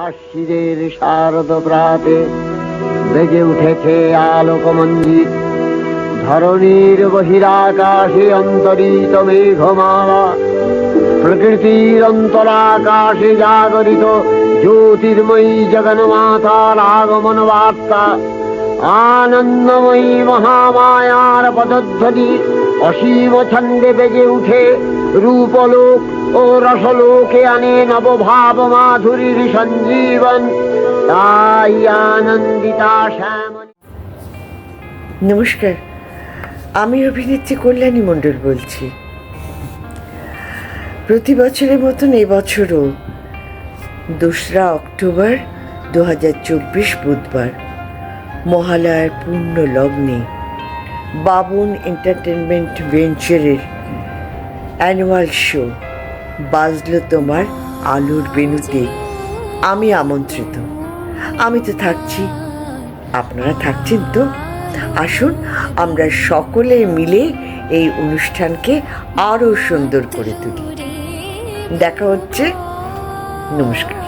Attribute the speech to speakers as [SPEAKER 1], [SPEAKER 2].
[SPEAKER 1] আশ্বিনের শারদ প্রাতে বেজে উঠেছে আলোকমঞ্জিত, ধরণীর বহিরাকাশে অন্তরিত মেঘমালা, প্রকৃতির অন্তরাকাশে জাগরিত জ্যোতির্ময়ী জগন্মাতার আগমন বার্তা, আনন্দময়ী মহামায়ার পদধ্বনি অসীম ছন্দে বেজে উঠে রূপলোক ও রসলোকে আনে নবভাব মাধুরীর সঞ্জীবন। তাই আনন্দিতা শ্যামল।
[SPEAKER 2] নমস্কার, আমি অভিনেত্রী কল্যাণী মণ্ডল বলছি। প্রতি বছরের মতন এবছরও 2রা অক্টোবর 2024 বুধবার মহালয়ার পূর্ণ লগ্নে বাবন এন্টারটেনমেন্ট ভেঞ্চারের অ্যানুয়াল শো বাজলো তোমার আলোর বেণুতে আমি আমন্ত্রিত। আমি তো থাকছি, আপনারা থাকছেন তো? আসুন আমরা সকলে মিলে এই অনুষ্ঠানকে আরও সুন্দর করে তুলি। দেখা হচ্ছে। নমস্কার।